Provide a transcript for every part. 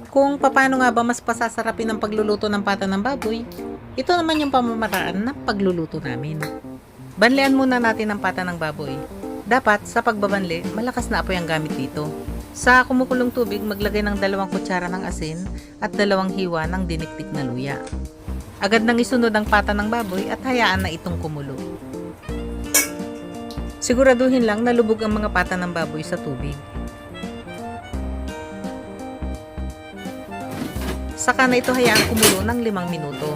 Kung paano nga ba mas pasasarapin ang pagluluto ng pata ng baboy, ito naman yung pamamaraan ng pagluluto namin. Banlian muna natin ang pata ng baboy. Dapat sa pagbabanli, malakas na apoy ang gamit dito. Sa kumukulong tubig, maglagay ng 2 kutsara ng asin at 2 hiwa ng diniktik na luya. Agad nang isunod ang pata ng baboy at hayaan na itong kumulo. Siguraduhin lang na lubog ang mga pata ng baboy sa tubig. Saka na ito hayaan kumulo ng 5 minuto.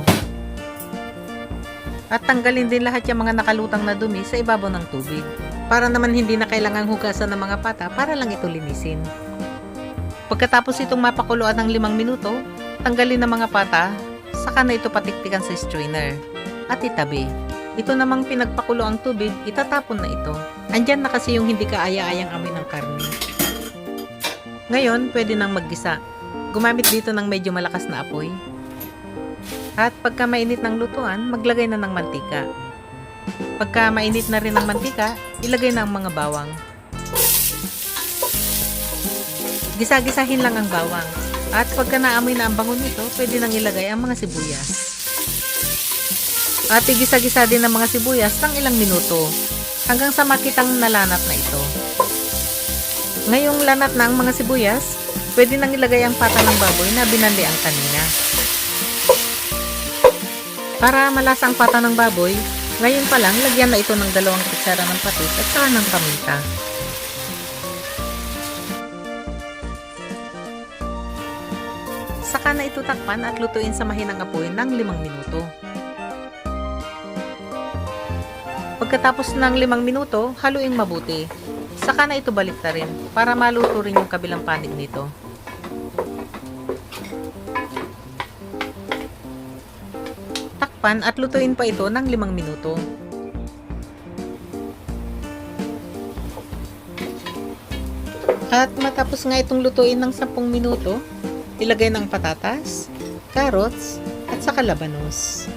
At tanggalin din lahat yung mga nakalutang na dumi sa ibabaw ng tubig. Para naman hindi na kailangang hugasan ng mga pata para lang ito linisin. Pagkatapos itong mapakuluan ng 5 minuto, tanggalin ang mga pata, saka na ito patiktikan sa strainer at itabi. Ito namang pinagpakulo ang tubig, itatapon na ito. Andyan na kasi yung hindi kaaya-ayang amoy ng karne. Ngayon, pwede nang maggisa. Gumamit dito ng medyo malakas na apoy. At pagka mainit ng lutuan, maglagay na ng mantika. Pagka mainit na rin ang mantika, ilagay na ang mga bawang. Gisa-gisahin lang ang bawang. At pagka naamoy na ang bango nito, pwede nang ilagay ang mga sibuyas. At igisa-gisa din ang mga sibuyas ng ilang minuto hanggang sa makitang nalanat na ito. Ngayong lanat na ang mga sibuyas, pwede nang ilagay ang pata ng baboy na binanlian kanina. Para malasa ang pata ng baboy, ngayon pa lang lagyan na ito ng 2 kutsara ng patis at saka ng paminta. Saka na ito takpan at lutuin sa mahinang apoy ng 5 minuto. Pagkatapos ng 5 minuto, haluin mabuti. Saka na ito baliktarin para maluto rin yung kabilang panig nito. Takpan at lutuin pa ito ng 5 minuto. At matapos nga itong lutuin ng 10 minuto, ilagay ng patatas, carrots, at saka labanos.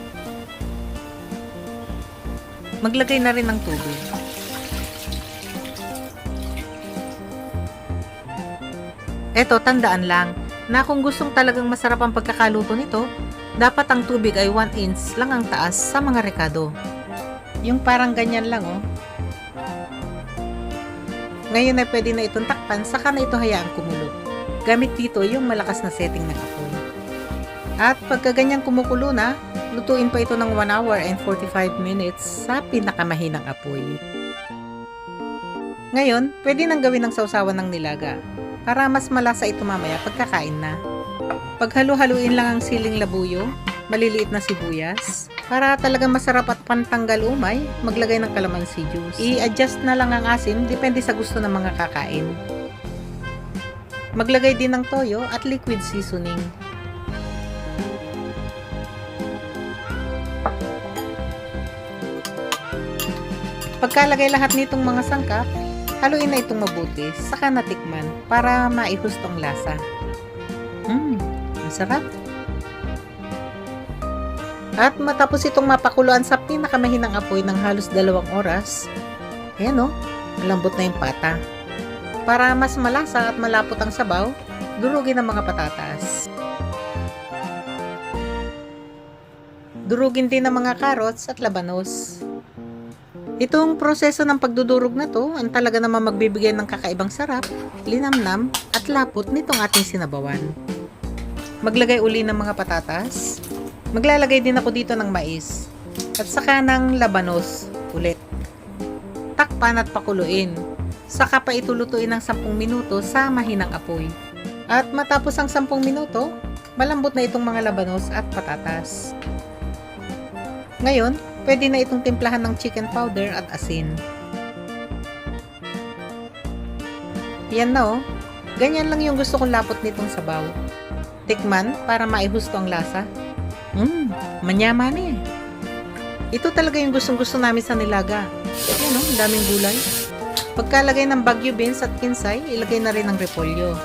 Maglagay na rin ng tubig. Eto, tandaan lang na kung gustong talagang masarap ang pagkakaluto nito, dapat ang tubig ay 1 inch lang ang taas sa mga rekado. Yung parang ganyan lang oh. Ngayon ay pwede na itong takpan, saka na ito hayaang kumulo. Gamit dito yung malakas na setting ng apoy. At pagka ganyan kumukulo na, lutuin pa ito ng 1 hour and 45 minutes sa pinakamahinang apoy. Ngayon, pwede nang gawin ng sausawan ng nilaga para mas malasa ito mamaya pagkakain na. Paghalo-haluin lang ang siling labuyo, maliliit na sibuyas. Para talagang masarap at pantanggal umay, maglagay ng calamansi juice. I-adjust na lang ang asim, depende sa gusto ng mga kakain. Maglagay din ng toyo at liquid seasoning. Pagkalagay lahat nitong mga sangkap, haluin na itong mabuti, saka natikman para maihustong lasa. Ang sarap! At matapos itong mapakuluan sa pinakamahinang apoy ng halos 2 oras, ayan o, malambot na yung pata. Para mas malasa at malapot ang sabaw, durugin ang mga patatas. Durugin din ang mga carrots at labanos. Itong proseso ng pagdudurog na to, ang talaga naman magbibigay ng kakaibang sarap, linamnam at lapot nitong ating sinabawan. Maglagay uli ng mga patatas. Maglalagay din ako dito ng mais at saka ng labanos ulit. Takpan at pakuluin. Saka pa ito lutuin ng 10 minuto sa mahinang apoy. At matapos ang 10 minuto, malambot na itong mga labanos at patatas. Ngayon, pwede na itong timplahan ng chicken powder at asin. Yan na oh. Ganyan lang yung gusto kong lapot nitong sabaw. Tikman para maihusto ang lasa. Manyaman eh. Ito talaga yung gustong-gusto namin sa nilaga. Ayan o, daming gulay. Pagkalagay ng bagyo beans at kinsay, ilagay na rin ang repolyo.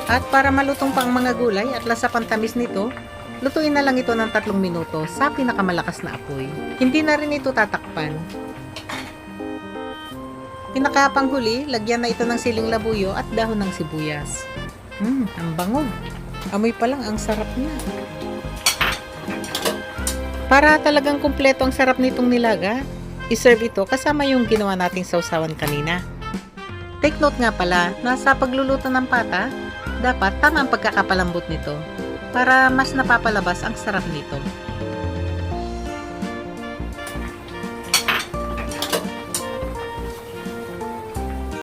At para malutong pa ang mga gulay at lasa pantamis nito, lutuin na lang ito ng 3 minuto sa pinakamalakas na apoy. Hindi na rin ito tatakpan. Pinakapanghuli, lagyan na ito ng siling labuyo at dahon ng sibuyas. Ang bango. Amoy pa lang, ang sarap niya. Para talagang kumpleto ang sarap nitong nilaga, iserve ito kasama yung ginawa nating sausawan kanina. Take note nga pala na sa pagluluto ng pata, dapat tama ang pagkakapalambot nito para mas napapalabas ang sarap nito.